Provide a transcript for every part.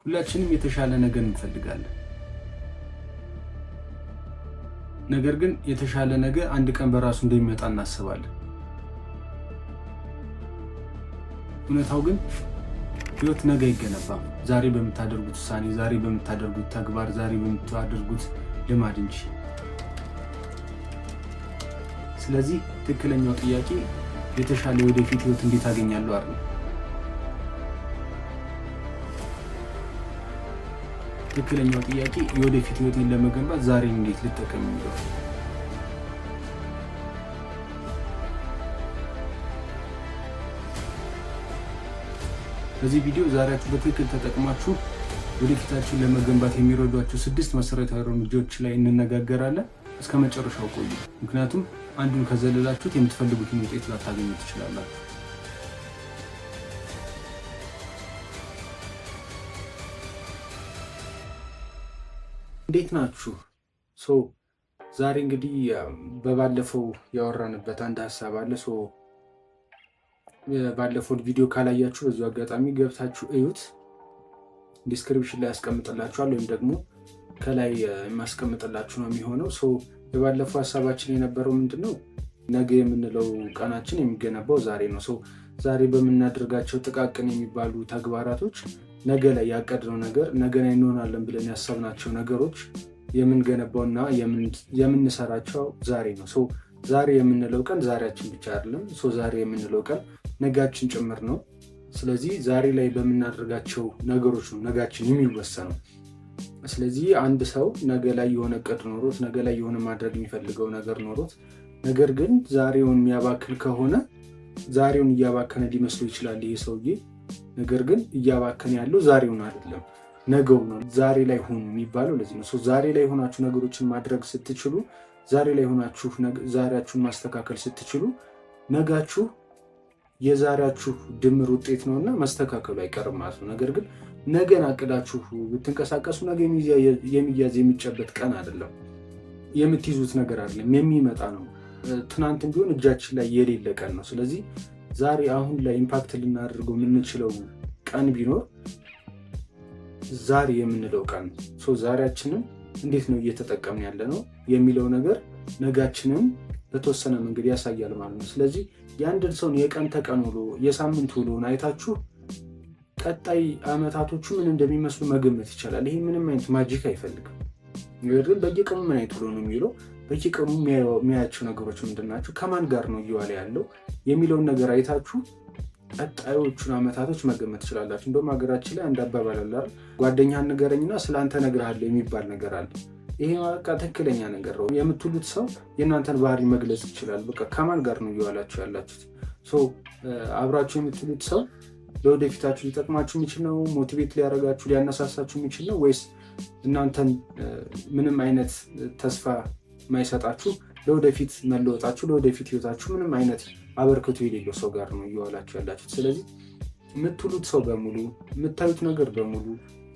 ሁላችንም የተሻለ ነገር እንፈልጋለን። ነገር ግን የተሻለ ነገር አንድ ቀን በራሱ እንደሚመጣ እናስባለን። እውነታው ግን ህይወት ነገ አይገነባም ዛሬ በምታደርጉት ውሳኔ፣ ዛሬ በምታደርጉት ተግባር፣ ዛሬ በምታደርጉት ልማድ እንጂ። ስለዚህ ትክክለኛው ጥያቄ የተሻለ ወደፊት ህይወት እንዴት አገኛለሁ አይደል? ትክክለኛው ጥያቄ የወደፊት ህይወቴን ለመገንባት ዛሬ እንዴት ልጠቀም የሚለው። በዚህ ቪዲዮ ዛሬያችሁ በትክክል ተጠቅማችሁ ወደፊታችሁን ለመገንባት የሚረዷችሁ 6 መሰረታዊ እርምጃዎች ላይ እንነጋገራለን። እስከ መጨረሻው ቆዩ። ምክንያቱም አንዱን ከዘለላችሁት የምትፈልጉትን ውጤት ላታገኙ ትችላላችሁ። እንዴት ናችሁ? ዛሬ እንግዲህ በባለፈው ያወራንበት አንድ ሀሳብ አለ። ባለፈው ቪዲዮ ካላያችሁ በዚሁ አጋጣሚ ገብታችሁ እዩት። ዲስክሪፕሽን ላይ ያስቀምጥላችኋል ወይም ደግሞ ከላይ የማስቀምጥላችሁ ነው የሚሆነው። የባለፈው ሀሳባችን የነበረው ምንድነው? ነገ የምንለው ቀናችን የሚገነባው ዛሬ ነው። ዛሬ በምናደርጋቸው ጥቃቅን የሚባሉ ተግባራቶች ነገ ላይ ያቀድነው ነገር፣ ነገ ላይ እንሆናለን ብለን ያሰብናቸው ነገሮች የምንገነባውና የምንሰራቸው ዛሬ ነው። ዛሬ የምንለው ቀን ዛሬያችን ብቻ አይደለም። ዛሬ የምንለው ቀን ነጋችን ጭምር ነው። ስለዚህ ዛሬ ላይ በምናደርጋቸው ነገሮች ነው ነጋችን የሚወሰነው። ስለዚህ አንድ ሰው ነገ ላይ የሆነ እቅድ ኖሮት፣ ነገ ላይ የሆነ ማድረግ የሚፈልገው ነገር ኖሮት፣ ነገር ግን ዛሬውን የሚያባክል ከሆነ ዛሬውን እያባከነ ሊመስሉ ይችላል ይሄ ሰውዬ። ነገር ግን እያባከነ ያለው ዛሬውን አይደለም ነገው ነው። ዛሬ ላይ ሆኑ የሚባለው ለዚህ ነው። ዛሬ ላይ ሆናችሁ ነገሮችን ማድረግ ስትችሉ፣ ዛሬ ላይ ሆናችሁ ዛሬያችሁን ማስተካከል ስትችሉ፣ ነጋችሁ የዛሬያችሁ ድምር ውጤት ነውና መስተካከሉ አይቀርም ማለት ነው። ነገር ግን ነገን አቅዳችሁ ብትንቀሳቀሱ ነገ የሚያዝ የሚጨበት ቀን አይደለም፣ የምትይዙት ነገር አይደለም፣ የሚመጣ ነው። ትናንትም ቢሆን እጃችን ላይ የሌለ ቀን ነው። ስለዚህ ዛሬ አሁን ላይ ኢምፓክት ልናደርገው የምንችለው ቀን ቢኖር ዛሬ የምንለው ቀን ነው። ዛሬያችንን እንዴት ነው እየተጠቀምን ያለ ነው የሚለው ነገር ነጋችንን በተወሰነ መንገድ ያሳያል ማለት ነው። ስለዚህ የአንድን ሰውን የቀን ተቀን ውሎ፣ የሳምንት ውሎን አይታችሁ ቀጣይ አመታቶቹ ምን እንደሚመስሉ መገመት ይቻላል። ይሄ ምንም አይነት ማጂክ አይፈልግም። ነገር ግን በየቀኑ ምን አይነት ውሎ ነው የሚለው፣ በየቀኑ የሚያያቸው ነገሮች ምንድናቸው፣ ከማን ጋር ነው እየዋለ ያለው የሚለውን ነገር አይታችሁ ቀጣዮቹን አመታቶች መገመት ትችላላችሁ። እንደውም ሀገራችን ላይ አንድ አባባል አለ፣ ጓደኛህን ንገረኝና ስለአንተ እነግርሃለሁ የሚባል ነገር አለ። ይሄ በቃ ትክክለኛ ነገር ነው። የምትሉት ሰው የእናንተን ባህሪ መግለጽ ይችላል። በቃ ከማን ጋር ነው እየዋላችሁ ያላችሁት? አብራችሁ የምትሉት ሰው ለወደፊታችሁ ሊጠቅማችሁ የሚችል ነው? ሞቲቬት ሊያደርጋችሁ ሊያነሳሳችሁ የሚችል ነው? ወይስ እናንተን ምንም አይነት ተስፋ ማይሰጣችሁ፣ ለወደፊት መለወጣችሁ፣ ለወደፊት ህይወታችሁ ምንም አይነት አበርክቶ የሌለው ሰው ጋር ነው እየዋላችሁ ያላችሁት? ስለዚህ የምትሉት ሰው በሙሉ፣ የምታዩት ነገር በሙሉ፣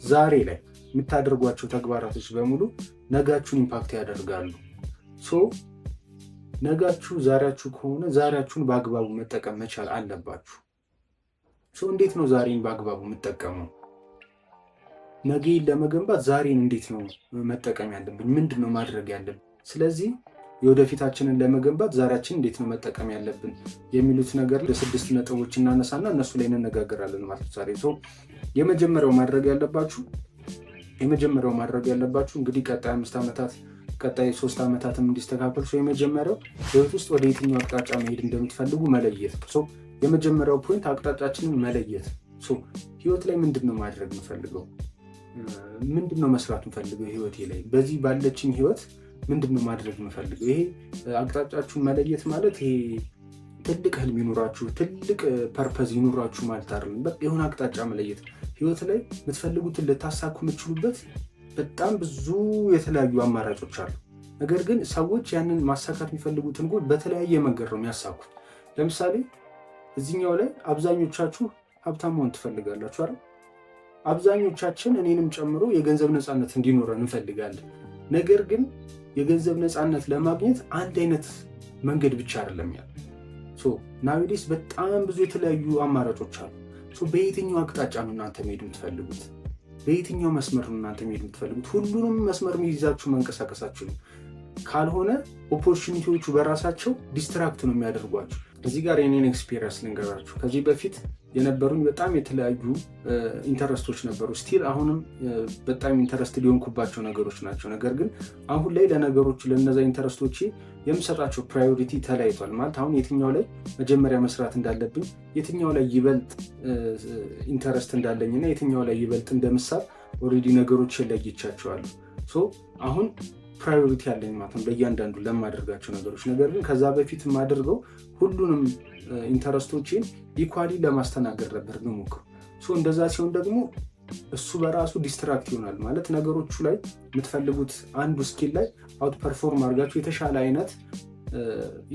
ዛሬ ላይ የምታደርጓቸው ተግባራቶች በሙሉ ነጋችሁን ኢምፓክት ያደርጋሉ። ነጋችሁ ዛሬያችሁ ከሆነ ዛሬያችሁን በአግባቡ መጠቀም መቻል አለባችሁ። እንዴት ነው ዛሬን በአግባቡ የምጠቀመው? ነገን ለመገንባት ዛሬን እንዴት ነው መጠቀም ያለብን? ምንድን ነው ማድረግ ያለብን? ስለዚህ የወደፊታችንን ለመገንባት ዛሬያችን እንዴት ነው መጠቀም ያለብን የሚሉት ነገር ለ6 ነጥቦች እናነሳና እነሱ ላይ እንነጋገራለን ማለት ዛሬ። የመጀመሪያው ማድረግ ያለባችሁ እንግዲህ ቀጣይ 5 ዓመታት ቀጣይ 3 ዓመታትም እንዲስተካከል የመጀመሪያው ህይወት ውስጥ ወደ የትኛው አቅጣጫ መሄድ እንደምትፈልጉ መለየት ነው። የመጀመሪያው ፖይንት አቅጣጫችንን መለየት። ህይወት ላይ ምንድን ነው ማድረግ የምፈልገው? ምንድን ነው መስራት የምፈልገው ህይወቴ ላይ? በዚህ ባለችኝ ህይወት ምንድን ነው ማድረግ የምፈልገው? ይሄ አቅጣጫችሁን መለየት ማለት ይሄ ትልቅ ህልም ይኖራችሁ፣ ትልቅ ፐርፐዝ ይኖራችሁ ማለት አይደለም። በቃ የሆነ አቅጣጫ መለየት። ህይወት ላይ የምትፈልጉትን ልታሳኩ የምትችሉበት በጣም ብዙ የተለያዩ አማራጮች አሉ። ነገር ግን ሰዎች ያንን ማሳካት የሚፈልጉትን ጎል በተለያየ መንገድ ነው የሚያሳኩት። ለምሳሌ እዚህኛው ላይ አብዛኞቻችሁ ሀብታም መሆን ትፈልጋላችሁ አይደል? አብዛኞቻችን እኔንም ጨምሮ የገንዘብ ነፃነት እንዲኖረን እንፈልጋለን። ነገር ግን የገንዘብ ነፃነት ለማግኘት አንድ አይነት መንገድ ብቻ አይደለም ያለ። ናዊዴስ በጣም ብዙ የተለያዩ አማራጮች አሉ። በየትኛው አቅጣጫ ነው እናንተ መሄድ የምትፈልጉት? በየትኛው መስመር ነው እናንተ መሄድ የምትፈልጉት? ሁሉንም መስመር ይዛችሁ መንቀሳቀሳችሁ ነው። ካልሆነ ኦፖርቹኒቲዎቹ በራሳቸው ዲስትራክት ነው የሚያደርጓችሁ። እዚህ ጋር የኔን ኤክስፔሪንስ ልንገራችሁ። ከዚህ በፊት የነበሩኝ በጣም የተለያዩ ኢንተረስቶች ነበሩ። ስቲል አሁንም በጣም ኢንተረስት ሊሆንኩባቸው ነገሮች ናቸው። ነገር ግን አሁን ላይ ለነገሮች ለነዛ ኢንተረስቶች የምሰጣቸው ፕራዮሪቲ ተለያይቷል። ማለት አሁን የትኛው ላይ መጀመሪያ መስራት እንዳለብኝ፣ የትኛው ላይ ይበልጥ ኢንተረስት እንዳለኝ እና የትኛው ላይ ይበልጥ እንደምሳብ ኦልሬዲ ነገሮችን ለይቻቸዋለሁ። ሶ አሁን ፕራዮሪቲ ያለኝ ማለት ነው ለእያንዳንዱ ለማደርጋቸው ነገሮች። ነገር ግን ከዛ በፊት የማደርገው ሁሉንም ኢንተረስቶችን ኢኳሊ ለማስተናገድ ነበር የምሞክረው። እንደዛ ሲሆን ደግሞ እሱ በራሱ ዲስትራክት ይሆናል ማለት ነገሮቹ ላይ የምትፈልጉት አንዱ ስኪል ላይ አውት ፐርፎርም አድርጋችሁ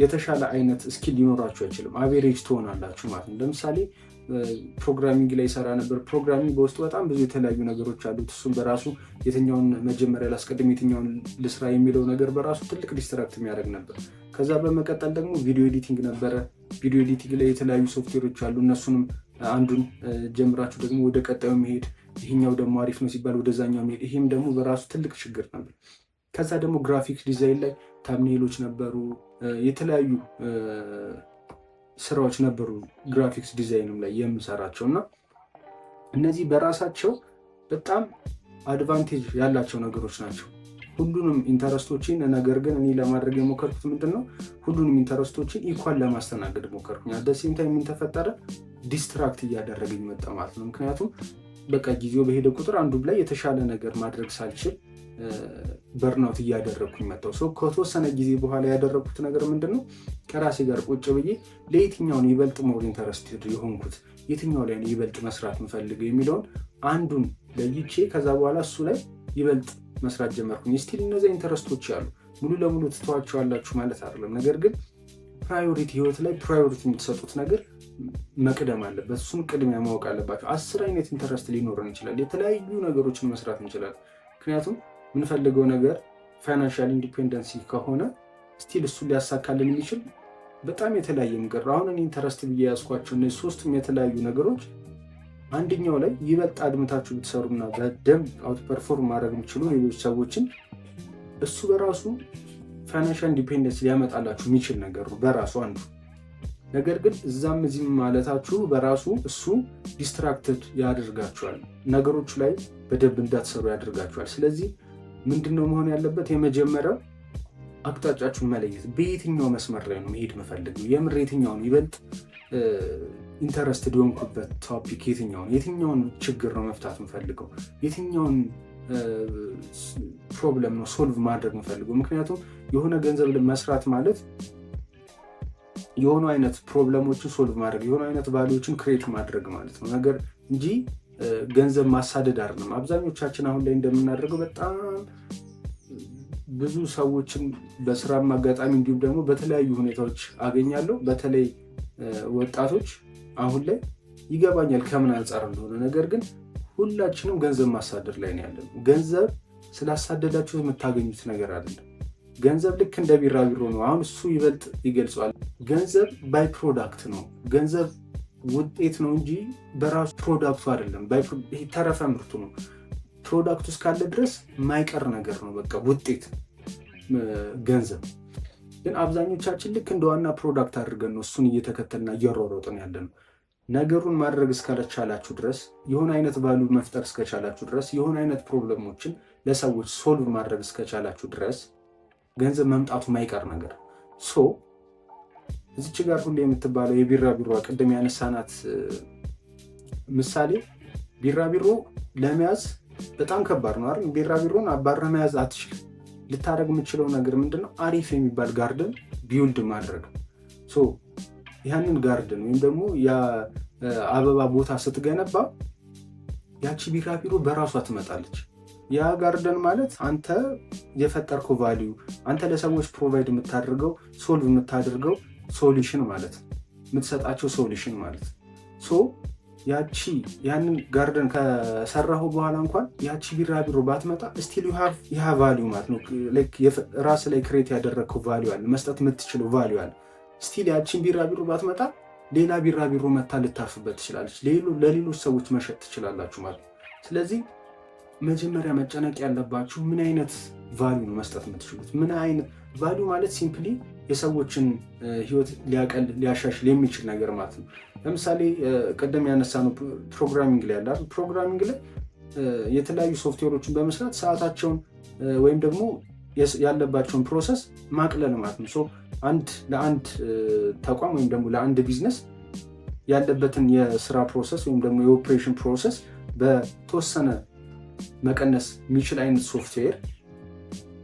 የተሻለ አይነት ስኪል ሊኖራችሁ አይችልም። አቬሬጅ ትሆናላችሁ ማለት ነው። ለምሳሌ ፕሮግራሚንግ ላይ ይሰራ ነበር። ፕሮግራሚንግ በውስጡ በጣም ብዙ የተለያዩ ነገሮች አሉት። እሱም በራሱ የትኛውን መጀመሪያ ላስቀድም የትኛውን ልስራ የሚለው ነገር በራሱ ትልቅ ዲስትራክት የሚያደርግ ነበር። ከዛ በመቀጠል ደግሞ ቪዲዮ ኤዲቲንግ ነበረ። ቪዲዮ ኤዲቲንግ ላይ የተለያዩ ሶፍትዌሮች አሉ። እነሱንም አንዱን ጀምራችሁ ደግሞ ወደ ቀጣዩ መሄድ፣ ይሄኛው ደግሞ አሪፍ ነው ሲባል ወደዛኛው መሄድ፣ ይሄም ደግሞ በራሱ ትልቅ ችግር ነበር። ከዛ ደግሞ ግራፊክስ ዲዛይን ላይ ታምኔሎች ነበሩ፣ የተለያዩ ስራዎች ነበሩ ግራፊክስ ዲዛይንም ላይ የምሰራቸው እና እነዚህ በራሳቸው በጣም አድቫንቴጅ ያላቸው ነገሮች ናቸው። ሁሉንም ኢንተረስቶችን ነገር ግን እኔ ለማድረግ የሞከርኩት ምንድነው ሁሉንም ኢንተረስቶችን ኢኳል ለማስተናገድ ሞከርኩኝ። አደሴም ታይም ምን ተፈጠረ? ዲስትራክት እያደረገኝ መጣ ማለት ነው። ምክንያቱም በቃ ጊዜው በሄደ ቁጥር አንዱ ላይ የተሻለ ነገር ማድረግ ሳልችል በርናውት እያደረግኩኝ መጣሁ። ከተወሰነ ጊዜ በኋላ ያደረግኩት ነገር ምንድነው ከራሴ ጋር ቁጭ ብዬ ለየትኛውን ይበልጥ ሞር ኢንተረስትድ የሆንኩት የትኛው ላይ ይበልጥ መስራት የምፈልገው የሚለውን አንዱን ለይቼ ከዛ በኋላ እሱ ላይ ይበልጥ መስራት ጀመርኩኝ። ስቲል እነዚያ ኢንተረስቶች ያሉ ሙሉ ለሙሉ ትተዋቸዋላችሁ ማለት አይደለም። ነገር ግን ፕራዮሪቲ ህይወት ላይ ፕራዮሪቲ የምትሰጡት ነገር መቅደም አለበት። እሱን ቅድሚያ ማወቅ አለባቸው። 10 አይነት ኢንተረስት ሊኖረን ይችላል። የተለያዩ ነገሮችን መስራት እንችላለን። ምክንያቱም የምንፈልገው ነገር ፋይናንሻል ኢንዲፔንደንሲ ከሆነ ስቲል እሱን ሊያሳካልን የሚችል በጣም የተለያየ ነገር። አሁን እኔ ኢንተረስት ብዬ ያዝኳቸው እነዚህ 3ቱም የተለያዩ ነገሮች አንደኛው ላይ ይበልጥ አድምታችሁ ብትሰሩና በደንብ አውት ፐርፎርም ማድረግ የሚችሉ ሌሎች ሰዎችን እሱ በራሱ ፋይናንሻል ኢንዲፔንደንስ ሊያመጣላችሁ የሚችል ነገር ነው በራሱ አንዱ። ነገር ግን እዛም እዚህም ማለታችሁ በራሱ እሱ ዲስትራክትድ ያደርጋችኋል፣ ነገሮቹ ላይ በደንብ እንዳትሰሩ ያደርጋችኋል። ስለዚህ ምንድነው መሆን ያለበት? የመጀመሪያው አቅጣጫችሁን መለየት። በየትኛው መስመር ላይ ነው መሄድ የምፈልገው? የምር የትኛውን ይበልጥ ኢንተረስትድ የሆንኩበት ቶፒክ የትኛውን ችግር ነው መፍታት የምፈልገው? የትኛውን ፕሮብለም ነው ሶልቭ ማድረግ የምፈልገው? ምክንያቱም የሆነ ገንዘብ መስራት ማለት የሆኑ አይነት ፕሮብለሞችን ሶልቭ ማድረግ፣ የሆኑ አይነት ቫልዩዎችን ክሬት ማድረግ ማለት ነው ነገር እንጂ ገንዘብ ማሳደድ አይደለም። አብዛኞቻችን አሁን ላይ እንደምናደርገው በጣም ብዙ ሰዎችን በስራም አጋጣሚ እንዲሁም ደግሞ በተለያዩ ሁኔታዎች አገኛለሁ። በተለይ ወጣቶች አሁን ላይ ይገባኛል ከምን አንጻር እንደሆነ። ነገር ግን ሁላችንም ገንዘብ ማሳደድ ላይ ነው ያለነው። ገንዘብ ስላሳደዳችሁ የምታገኙት ነገር አይደለም። ገንዘብ ልክ እንደ ቢራቢሮ ነው። አሁን እሱ ይበልጥ ይገልጿል። ገንዘብ ባይ ፕሮዳክት ነው። ገንዘብ ውጤት ነው እንጂ በራሱ ፕሮዳክቱ አይደለም። ተረፈ ምርቱ ነው። ፕሮዳክቱ እስካለ ድረስ የማይቀር ነገር ነው። በቃ ውጤት ገንዘብ። ግን አብዛኞቻችን ልክ እንደ ዋና ፕሮዳክት አድርገን ነው እሱን እየተከተልና እየሮሮጥን ያለ ነው። ነገሩን ማድረግ እስከቻላችሁ ድረስ፣ የሆነ አይነት ቫሉ መፍጠር እስከቻላችሁ ድረስ፣ የሆነ አይነት ፕሮብለሞችን ለሰዎች ሶልቭ ማድረግ እስከቻላችሁ ድረስ ገንዘብ መምጣቱ ማይቀር ነገር። እዚች ጋር ሁሌ የምትባለው የቢራቢሮ ቅድም ያነሳናት ምሳሌ ቢራቢሮ ለመያዝ በጣም ከባድ ነው አይደል? ቢራቢሮን አባረ መያዝ አትችል። ልታደርግ የምችለው ነገር ምንድነው? አሪፍ የሚባል ጋርደን ቢውልድ ማድረግ። ያንን ጋርደን ወይም ደግሞ የአበባ ቦታ ስትገነባ ያቺ ቢራቢሮ በራሷ ትመጣለች። ያ ጋርደን ማለት አንተ የፈጠርከው ቫልዩ፣ አንተ ለሰዎች ፕሮቫይድ የምታደርገው ሶልቭ የምታደርገው ሶሉሽን ማለት ነው፣ የምትሰጣቸው ሶሉሽን ማለት ነው። ያንን ጋርደን ከሰራሁ በኋላ እንኳን ያቺ ቢራቢሮ ባትመጣ ስቲል ዩ ሃቭ ቫልዩ ማለት ነው። ራስ ላይ ክሬት ያደረግከው ቫልዩ አለ፣ መስጠት የምትችለው ቫልዩ አለ። ስቲል ያቺን ቢራቢሮ ባትመጣ ሌላ ቢራቢሮ መታ ልታርፍበት ትችላለች፣ ለሌሎች ሰዎች መሸጥ ትችላላችሁ ማለት ነው። ስለዚህ መጀመሪያ መጨነቅ ያለባችሁ ምን አይነት ቫልዩ ነው መስጠት የምትችሉት። ምን አይነት ቫልዩ ማለት ሲምፕሊ የሰዎችን ህይወት ሊያቀል ሊያሻሽል የሚችል ነገር ማለት ነው። ለምሳሌ ቀደም ያነሳነው ፕሮግራሚንግ ላይ ያለ ፕሮግራሚንግ ላይ የተለያዩ ሶፍትዌሮችን በመስራት ሰዓታቸውን ወይም ደግሞ ያለባቸውን ፕሮሰስ ማቅለል ማለት ነው። ለአንድ ተቋም ወይም ደግሞ ለአንድ ቢዝነስ ያለበትን የስራ ፕሮሰስ ወይም ደግሞ የኦፕሬሽን ፕሮሰስ በተወሰነ መቀነስ የሚችል አይነት ሶፍትዌር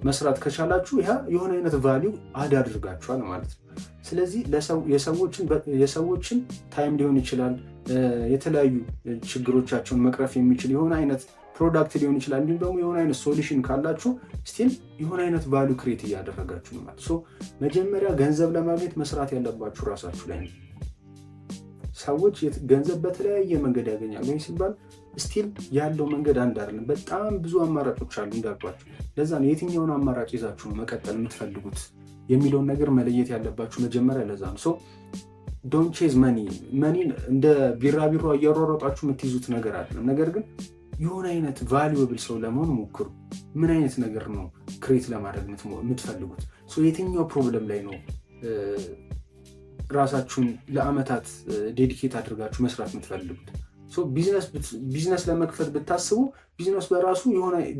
መስራት ከቻላችሁ ያ የሆነ አይነት ቫሊዩ አድ አድርጋችኋል ማለት ነው። ስለዚህ የሰዎችን ታይም ሊሆን ይችላል፣ የተለያዩ ችግሮቻቸውን መቅረፍ የሚችል የሆነ አይነት ፕሮዳክት ሊሆን ይችላል፣ እንዲሁም ደግሞ የሆነ አይነት ሶሉሽን ካላችሁ ስቲል የሆነ አይነት ቫሊዩ ክሬት እያደረጋችሁ ነው ማለት ነው። መጀመሪያ ገንዘብ ለማግኘት መስራት ያለባችሁ ራሳችሁ ላይ ነው። ሰዎች ገንዘብ በተለያየ መንገድ ያገኛሉ ወይ ሲባል ስቲል ያለው መንገድ አንድ አይደለም። በጣም ብዙ አማራጮች አሉ እንዳልኳችሁ። ለዛ ነው የትኛውን አማራጭ ይዛችሁ ነው መቀጠል የምትፈልጉት የሚለውን ነገር መለየት ያለባችሁ መጀመሪያ። ለዛ ነው ዶንት ቼዝ መኒን እንደ ቢራቢሮ እያሯሯጣችሁ የምትይዙት ነገር አይደለም። ነገር ግን የሆነ አይነት ቫልዩብል ሰው ለመሆን ሞክሩ። ምን አይነት ነገር ነው ክሬት ለማድረግ የምትፈልጉት? የትኛው ፕሮብለም ላይ ነው ራሳችሁን ለአመታት ዴዲኬት አድርጋችሁ መስራት የምትፈልጉት? ቢዝነስ ለመክፈት ብታስቡ ቢዝነስ በራሱ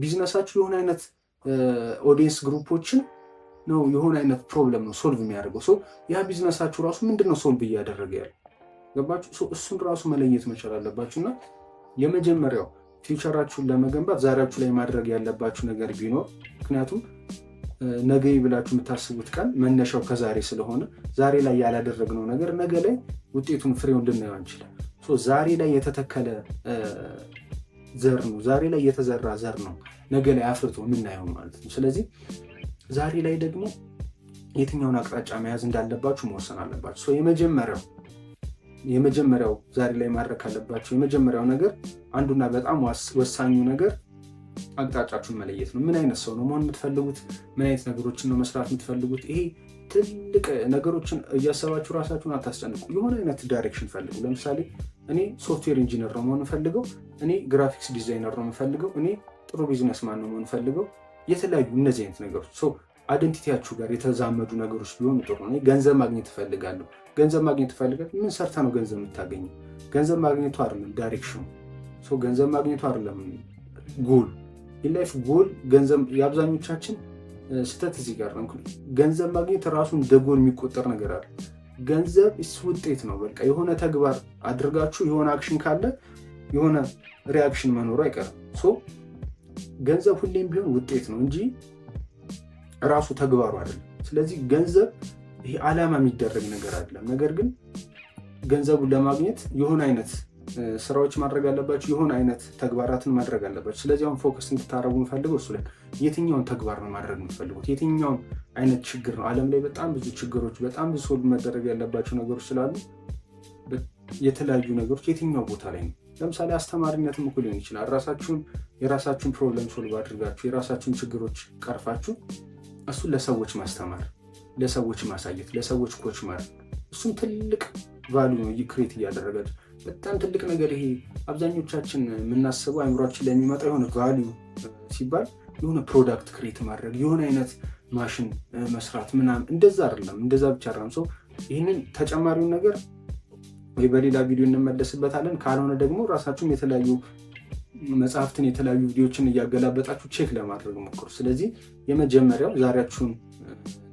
ቢዝነሳችሁ የሆነ አይነት ኦዲየንስ ግሩፖችን ነው የሆነ አይነት ፕሮብለም ነው ሶልቭ የሚያደርገው። ያ ቢዝነሳችሁ ራሱ ምንድነው ሶልቭ እያደረገ ያለ ገባችሁ? እሱን ራሱ መለየት መቻል አለባችሁ። እና የመጀመሪያው ፊውቸራችሁን ለመገንባት ዛሬያችሁ ላይ ማድረግ ያለባችሁ ነገር ቢኖር፣ ምክንያቱም ነገ ብላችሁ የምታስቡት ቀን መነሻው ከዛሬ ስለሆነ ዛሬ ላይ ያላደረግነው ነገር ነገ ላይ ውጤቱን ፍሬውን ልናየው አንችልም። ዛሬ ላይ የተተከለ ዘር ነው፣ ዛሬ ላይ የተዘራ ዘር ነው ነገ ላይ አፍርቶ የምናየው ማለት ነው። ስለዚህ ዛሬ ላይ ደግሞ የትኛውን አቅጣጫ መያዝ እንዳለባችሁ መወሰን አለባችሁ። የመጀመሪያው ዛሬ ላይ ማድረግ ካለባችሁ የመጀመሪያው ነገር አንዱና በጣም ወሳኙ ነገር አቅጣጫችሁን መለየት ነው። ምን አይነት ሰው ነው መሆን የምትፈልጉት? ምን አይነት ነገሮችን ነው መስራት የምትፈልጉት? ይሄ ትልቅ ነገሮችን እያሰባችሁ ራሳችሁን አታስጨንቁ። የሆነ አይነት ዳይሬክሽን ፈልጉ። ለምሳሌ እኔ ሶፍትዌር ኢንጂነር ነው መሆን ፈልገው፣ እኔ ግራፊክስ ዲዛይነር ነው የምፈልገው፣ እኔ ጥሩ ቢዝነስማን ነው መሆን ፈልገው። የተለያዩ እነዚህ አይነት ነገሮች አይደንቲቲያችሁ ጋር የተዛመዱ ነገሮች ቢሆኑ ጥሩ ነው። ገንዘብ ማግኘት እፈልጋለሁ። ገንዘብ ማግኘት እፈልጋለሁ። ምን ሰርታ ነው ገንዘብ የምታገኘው? ገንዘብ ማግኘቱ አይደለም ዳይሬክሽኑ። ገንዘብ ማግኘቱ አይደለም ጎል የላይፍ ጎል። ገንዘብ የአብዛኞቻችን ስህተት እዚህ ጋር ነው። ገንዘብ ማግኘት ራሱ እንደ ጎል የሚቆጠር ነገር አለ። ገንዘብ ውጤት ነው። በቃ የሆነ ተግባር አድርጋችሁ የሆነ አክሽን ካለ የሆነ ሪያክሽን መኖሩ አይቀርም። ገንዘብ ሁሌም ቢሆን ውጤት ነው እንጂ ራሱ ተግባሩ አይደለም። ስለዚህ ገንዘብ ይሄ ዓላማ የሚደረግ ነገር አይደለም። ነገር ግን ገንዘቡን ለማግኘት የሆነ አይነት ስራዎች ማድረግ አለባችሁ፣ የሆነ አይነት ተግባራትን ማድረግ አለባችሁ። ስለዚህ አሁን ፎከስ እንድታደርጉ የምፈልገው እሱ ላይ የትኛውን ተግባር ነው ማድረግ የምትፈልጉት? የትኛውን አይነት ችግር ነው? ዓለም ላይ በጣም ብዙ ችግሮች፣ በጣም ብዙ ሶልቭ መደረግ ያለባቸው ነገሮች ስላሉ የተለያዩ ነገሮች የትኛው ቦታ ላይ ነው? ለምሳሌ አስተማሪነትም እኮ ሊሆን ይችላል። የራሳችሁን ፕሮብለም ሶልቭ አድርጋችሁ የራሳችሁን ችግሮች ቀርፋችሁ እሱን ለሰዎች ማስተማር፣ ለሰዎች ማሳየት፣ ለሰዎች ኮች ማድረግ፣ እሱም ትልቅ ቫልዩ ነው ክሬት እያደረጋችሁ። በጣም ትልቅ ነገር ይሄ አብዛኞቻችን የምናስበው አይምሯችን ላይ የሚመጣ የሆነ ቫልዩ ሲባል የሆነ ፕሮዳክት ክሬት ማድረግ፣ የሆነ አይነት ማሽን መስራት ምናምን፣ እንደዛ አይደለም። እንደዛ ብቻ አይደለም። ይህንን ተጨማሪውን ነገር ወይ በሌላ ቪዲዮ እንመለስበታለን። ካልሆነ ደግሞ ራሳችሁም የተለያዩ መጽሐፍትን የተለያዩ ቪዲዮችን እያገላበጣችሁ ቼክ ለማድረግ ሞክሩ። ስለዚህ የመጀመሪያው ዛሬያችሁን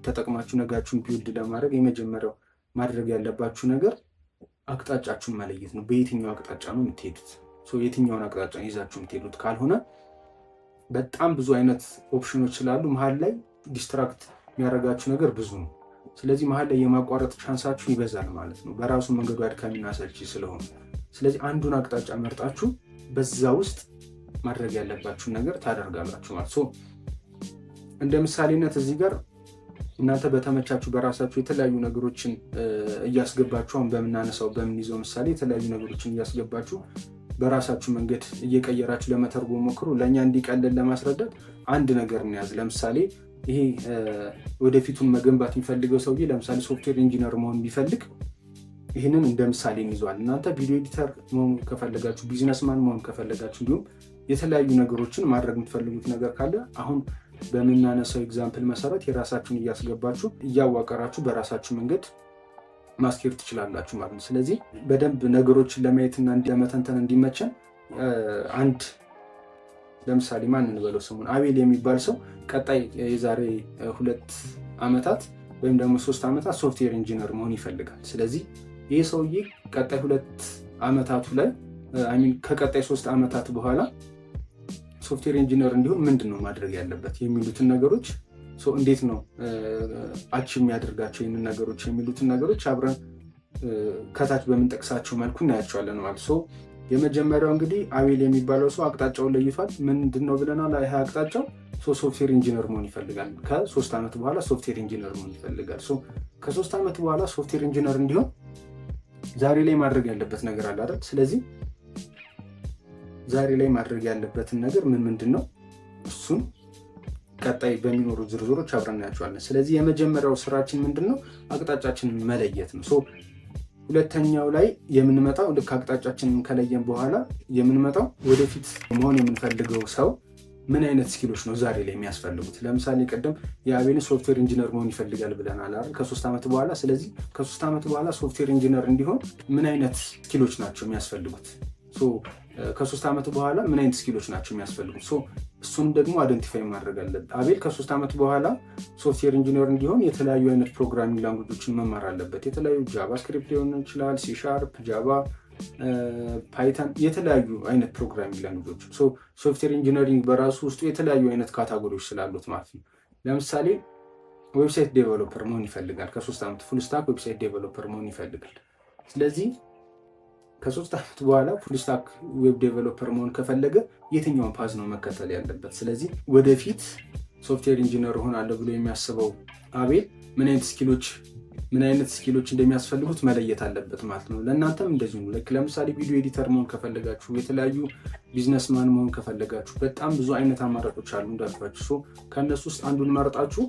ተጠቅማችሁ ነጋችሁን ቢውልድ ለማድረግ የመጀመሪያው ማድረግ ያለባችሁ ነገር አቅጣጫችሁን መለየት ነው። በየትኛው አቅጣጫ ነው የምትሄዱት? የትኛውን አቅጣጫ ይዛችሁ የምትሄዱት? ካልሆነ በጣም ብዙ አይነት ኦፕሽኖች ስላሉ መሀል ላይ ዲስትራክት የሚያደርጋችሁ ነገር ብዙ ነው። ስለዚህ መሀል ላይ የማቋረጥ ቻንሳችሁ ይበዛል ማለት ነው፣ በራሱ መንገዱ አድካሚና አሰልቺ ስለሆነ። ስለዚህ አንዱን አቅጣጫ መርጣችሁ በዛ ውስጥ ማድረግ ያለባችሁን ነገር ታደርጋላችሁ ማለት ነው። እንደ ምሳሌነት እዚህ ጋር እናንተ በተመቻችሁ በራሳችሁ የተለያዩ ነገሮችን እያስገባችሁ አሁን በምንይዘው ምሳሌ የተለያዩ ነገሮችን እያስገባችሁ በራሳችሁ መንገድ እየቀየራችሁ ለመተርጎም ሞክሩ። ለእኛ እንዲቀልል ለማስረዳት አንድ ነገር እንያዝ። ለምሳሌ ይሄ ወደፊቱን መገንባት የሚፈልገው ሰውዬ ለምሳሌ ሶፍትዌር ኢንጂነር መሆን ቢፈልግ ይህንን እንደ ምሳሌ እንይዘዋል። እናንተ ቪዲዮ ኤዲተር መሆን ከፈለጋችሁ፣ ቢዝነስማን መሆን ከፈለጋችሁ፣ እንዲሁም የተለያዩ ነገሮችን ማድረግ የምትፈልጉት ነገር ካለ አሁን በምናነሳው ኤግዛምፕል መሰረት የራሳችሁን እያስገባችሁ እያዋቀራችሁ በራሳችሁ መንገድ ማስኬድ ትችላላችሁ ማለት ነው። ስለዚህ በደንብ ነገሮችን ለማየትና ለመተንተን እንዲመቸን አንድ ለምሳሌ ማን እንበለው ስሙን አቤል የሚባል ሰው ቀጣይ የዛሬ 2 ዓመታት ወይም ደግሞ 3 ዓመታት ሶፍትዌር ኢንጂነር መሆን ይፈልጋል። ስለዚህ ይህ ሰውዬ ቀጣይ 2 ዓመታቱ ላይ ከቀጣይ 3 ዓመታት በኋላ ሶፍትዌር ኢንጂነር እንዲሆን ምንድን ነው ማድረግ ያለበት የሚሉትን ነገሮች እንዴት ነው አቺቭ የሚያደርጋቸው ይህንን ነገሮች የሚሉትን ነገሮች አብረን ከታች በምንጠቅሳቸው መልኩ እናያቸዋለን ማለት ነው። የመጀመሪያው እንግዲህ አቤል የሚባለው ሰው አቅጣጫውን ለይቷል። ምንድን ነው ብለናል? ይህ አቅጣጫው ሶፍትዌር ኢንጂነር መሆን ይፈልጋል። ከ3 ዓመት በኋላ ሶፍትዌር ኢንጂነር መሆን ይፈልጋል። ከ3 ዓመት በኋላ ሶፍትዌር ኢንጂነር እንዲሆን ዛሬ ላይ ማድረግ ያለበት ነገር አለ አይደል? ስለዚህ ዛሬ ላይ ማድረግ ያለበትን ነገር ምንድን ነው እሱን ቀጣይ በሚኖሩ ዝርዝሮች አብረን እናያቸዋለን። ስለዚህ የመጀመሪያው ስራችን ምንድን ነው? አቅጣጫችንን መለየት ነው። ሁለተኛው ላይ የምንመጣው ልክ አቅጣጫችንን ከለየን በኋላ የምንመጣው ወደፊት መሆን የምንፈልገው ሰው ምን አይነት ስኪሎች ነው ዛሬ ላይ የሚያስፈልጉት። ለምሳሌ ቀደም የአቤልን ሶፍትዌር ኢንጂነር መሆን ይፈልጋል ብለናል አይደል? ከ3 ዓመት በኋላ ስለዚህ ከ3 ዓመት በኋላ ሶፍትዌር ኢንጂነር እንዲሆን ምን አይነት ስኪሎች ናቸው የሚያስፈልጉት? ከ3 ዓመት በኋላ ምን አይነት ስኪሎች ናቸው የሚያስፈልጉት? እሱን ደግሞ አይደንቲፋይ ማድረግ አለብን። አቤል ከ3 ዓመት በኋላ ሶፍትዌር ኢንጂነር እንዲሆን የተለያዩ አይነት ፕሮግራሚንግ ላንጉጆችን መማር አለበት። የተለያዩ ጃቫስክሪፕት ሊሆን ይችላል፣ ሲ ሻርፕ፣ ጃቫ፣ ፓይተን፣ የተለያዩ አይነት ፕሮግራሚንግ ላንጉጆች። ሶፍትዌር ኢንጂነሪንግ በራሱ ውስጡ የተለያዩ አይነት ካታጎሪዎች ስላሉት ማለት ነው። ለምሳሌ ዌብሳይት ዴቨሎፐር መሆን ይፈልጋል። ከ3 ዓመት ፉል ስታክ ዌብሳይት ዴቨሎፐር መሆን ይፈልጋል። ስለዚህ ከ3 ዓመት በኋላ ፉል ስታክ ዌብ ዴቨሎፐር መሆን ከፈለገ የትኛውን ፓዝ ነው መከተል ያለበት? ስለዚህ ወደፊት ሶፍትዌር ኢንጂነር እሆናለሁ ብሎ የሚያስበው አቤል ምን አይነት ስኪሎች እንደሚያስፈልጉት መለየት አለበት ማለት ነው። ለእናንተም እንደዚሁ ነው። ለምሳሌ ቪዲዮ ኤዲተር መሆን ከፈለጋችሁ፣ የተለያዩ ቢዝነስማን መሆን ከፈለጋችሁ በጣም ብዙ አይነት አማራጮች አሉ እንዳልኳችሁ። ከእነሱ ውስጥ አንዱን መርጣችሁ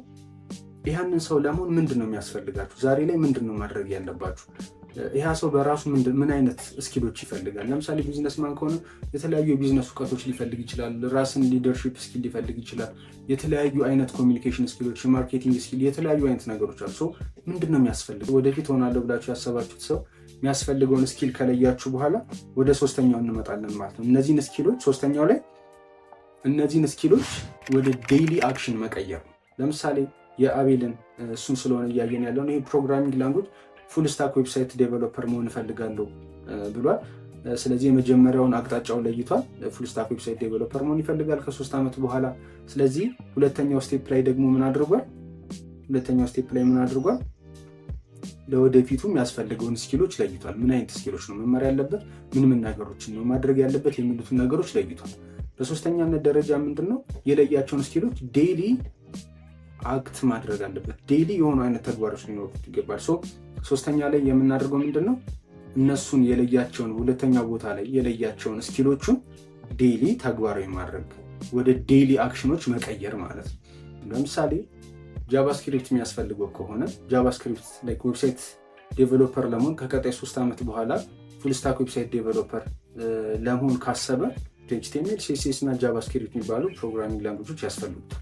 ይህንን ሰው ለመሆን ምንድን ነው የሚያስፈልጋችሁ? ዛሬ ላይ ምንድን ነው ማድረግ ያለባችሁ? ይህ ሰው በራሱ ምን አይነት ስኪሎች ይፈልጋል? ለምሳሌ ቢዝነስማን ከሆነ የተለያዩ የቢዝነስ እውቀቶች ሊፈልግ ይችላል። ራስን ሊደርሺፕ ስኪል ሊፈልግ ይችላል። የተለያዩ አይነት ኮሚኒኬሽን ስኪሎች፣ የማርኬቲንግ ስኪል፣ የተለያዩ አይነት ነገሮች አሉ። ምንድን ነው የሚያስፈልገው? ወደፊት ሆናለሁ ብላችሁ ያሰባችሁት ሰው የሚያስፈልገውን ስኪል ከለያችሁ በኋላ ወደ 3ኛው እንመጣለን ማለት ነው። እነዚህን ስኪሎች 3ኛው ላይ እነዚህን ስኪሎች ወደ ዴይሊ አክሽን መቀየር ነው። ለምሳሌ የአቤልን እሱን ስለሆነ እያየን ያለውን ይህ ፕሮግራሚንግ ላንጉጅ ፉል ስታክ ዌብሳይት ዴቨሎፐር መሆን እፈልጋለሁ ብሏል። ስለዚህ የመጀመሪያውን አቅጣጫውን ለይቷል። ፉል ስታክ ዌብሳይት ዴቨሎፐር መሆን ይፈልጋል ከ3 ዓመት በኋላ። ስለዚህ ሁለተኛው ስቴፕ ላይ ደግሞ ምን አድርጓል? ለወደፊቱ የሚያስፈልገውን ስኪሎች ለይቷል። ምን አይነት ስኪሎች ነው መማር ያለበት፣ ምን ነገሮችን ነው ማድረግ ያለበት የሚሉትን ነገሮች ለይቷል። በሶስተኛነት ደረጃ ምንድን ነው የለያቸውን ስኪሎች ዴይሊ አክት ማድረግ አለበት። ዴይሊ የሆኑ አይነት ተግባሮች ሊኖሩት ይገባል። ሶስተኛ ላይ የምናደርገው ምንድን ነው እነሱን የለያቸውን ሁለተኛ ቦታ ላይ የለያቸውን ስኪሎቹን ዴይሊ ተግባራዊ ማድረግ፣ ወደ ዴይሊ አክሽኖች መቀየር ማለት ነው። ለምሳሌ ጃቫስክሪፕት የሚያስፈልገው ከሆነ ጃቫስክሪፕት ላይ ዌብሳይት ዴቨሎፐር ለመሆን ከቀጣይ 3 ዓመት በኋላ ፉል ስታክ ዌብሳይት ዴቨሎፐር ለመሆን ካሰበ ኤችቲኤምኤል፣ ሲኤስኤስ እና ጃቫስክሪፕት የሚባሉ ፕሮግራሚንግ ላንጉጆች ያስፈልጉታል።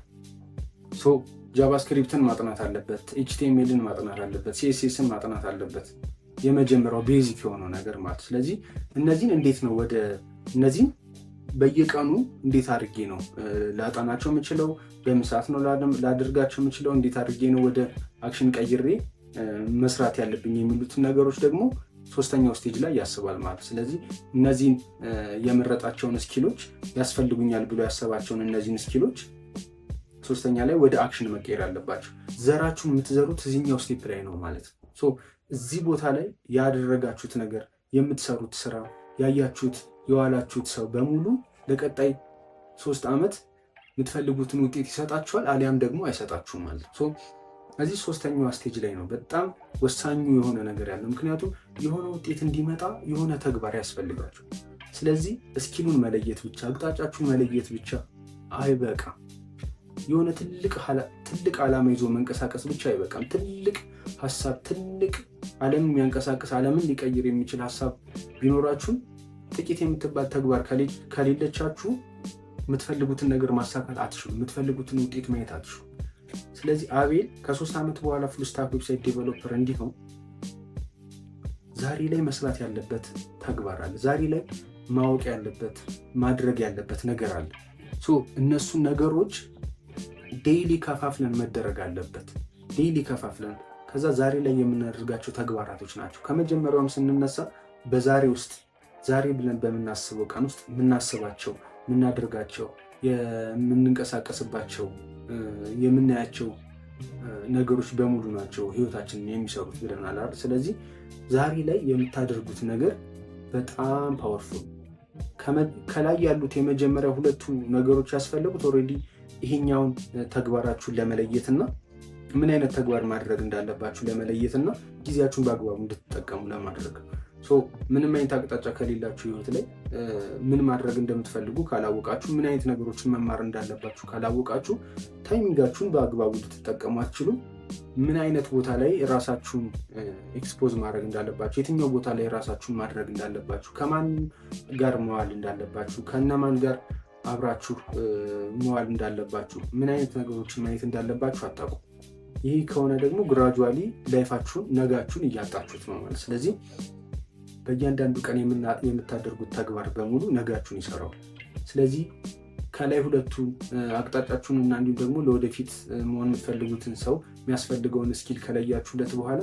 ጃቫስክሪፕትን ማጥናት አለበት፣ ኤችቲኤምኤልን ማጥናት አለበት፣ ሲኤስኤስን ማጥናት አለበት። የመጀመሪያው ቤዚክ የሆነው ነገር ማለት። ስለዚህ እነዚህን እንዴት ነው እነዚህን በየቀኑ እንዴት አድርጌ ነው ላጠናቸው የምችለው? በምን ሰዓት ነው ላደርጋቸው የምችለው? እንዴት አድርጌ ነው ወደ አክሽን ቀይሬ መስራት ያለብኝ የሚሉትን ነገሮች ደግሞ 3ኛው ስቴጅ ላይ ያስባል ማለት። ስለዚህ እነዚህን የመረጣቸውን ስኪሎች ያስፈልጉኛል ብሎ ያሰባቸውን እነዚህን ስኪሎች 3ኛ ላይ ወደ አክሽን መቀየር አለባቸው። ዘራችሁን የምትዘሩት እዚህኛው ስቴፕ ላይ ነው ማለት ነው። እዚህ ቦታ ላይ ያደረጋችሁት ነገር፣ የምትሰሩት ስራ፣ ያያችሁት የዋላችሁት ሰው በሙሉ ለቀጣይ 3 ዓመት የምትፈልጉትን ውጤት ይሰጣችኋል፣ አሊያም ደግሞ አይሰጣችሁም ማለት ነው። እዚህ 3ኛው ስቴጅ ላይ ነው በጣም ወሳኙ የሆነ ነገር ያለው። ምክንያቱም የሆነ ውጤት እንዲመጣ የሆነ ተግባር ያስፈልጋችሁ። ስለዚህ ስኪሉን መለየት ብቻ፣ አቅጣጫችሁን መለየት ብቻ አይበቃም። የሆነ ትልቅ ዓላማ ይዞ መንቀሳቀስ ብቻ አይበቃም። ትልቅ ሀሳብ፣ ትልቅ ዓለምን የሚያንቀሳቀስ ዓለምን ሊቀይር የሚችል ሀሳብ ቢኖራችሁም ጥቂት የምትባል ተግባር ከሌለቻችሁ የምትፈልጉትን ነገር ማሳካት አትችሉ፣ የምትፈልጉትን ውጤት ማየት አትችሉ። ስለዚህ አቤል ከ3 ዓመት በኋላ ፉል ስታክ ዌብሳይት ዴቨሎፐር እንዲሆን ዛሬ ላይ መስራት ያለበት ተግባር አለ። ዛሬ ላይ ማወቅ ያለበት ማድረግ ያለበት ነገር አለ። እነሱን ነገሮች ዴይሊ ከፋፍለን መደረግ አለበት። ዴይሊ ከፋፍለን ከዛ ዛሬ ላይ የምናደርጋቸው ተግባራቶች ናቸው። ከመጀመሪያውም ስንነሳ በዛሬ ውስጥ ዛሬ ብለን በምናስበው ቀን ውስጥ የምናስባቸው፣ የምናደርጋቸው፣ የምንንቀሳቀስባቸው፣ የምናያቸው ነገሮች በሙሉ ናቸው ህይወታችንን የሚሰሩት ብለናል አይደል? ስለዚህ ዛሬ ላይ የምታደርጉት ነገር በጣም ፓወርፉል። ከላይ ያሉት የመጀመሪያ 2ቱ ነገሮች ያስፈለጉት ኦልሬዲ ይሄኛውን ተግባራችሁን ለመለየትና ምን አይነት ተግባር ማድረግ እንዳለባችሁ ለመለየትና ጊዜያችሁን በአግባቡ እንድትጠቀሙ ለማድረግ። ምንም አይነት አቅጣጫ ከሌላችሁ ህይወት ላይ ምን ማድረግ እንደምትፈልጉ ካላወቃችሁ፣ ምን አይነት ነገሮችን መማር እንዳለባችሁ ካላወቃችሁ ታይሚንጋችሁን በአግባቡ እንድትጠቀሙ አትችሉም። ምን አይነት ቦታ ላይ ራሳችሁን ኤክስፖዝ ማድረግ እንዳለባችሁ፣ የትኛው ቦታ ላይ ራሳችሁን ማድረግ እንዳለባችሁ፣ ከማን ጋር መዋል እንዳለባችሁ፣ ከነማን ጋር አብራችሁ መዋል እንዳለባችሁ፣ ምን አይነት ነገሮችን ማየት እንዳለባችሁ አታውቁ። ይህ ከሆነ ደግሞ ግራጁዋሊ ላይፋችሁን ነጋችሁን እያጣችሁት ነው ማለት። ስለዚህ በእያንዳንዱ ቀን የምታደርጉት ተግባር በሙሉ ነጋችሁን ይሰራዋል። ስለዚህ ከላይ 2ቱ አቅጣጫችሁን እና እንዲሁም ደግሞ ለወደፊት መሆን የምትፈልጉትን ሰው የሚያስፈልገውን ስኪል ከለያችሁለት በኋላ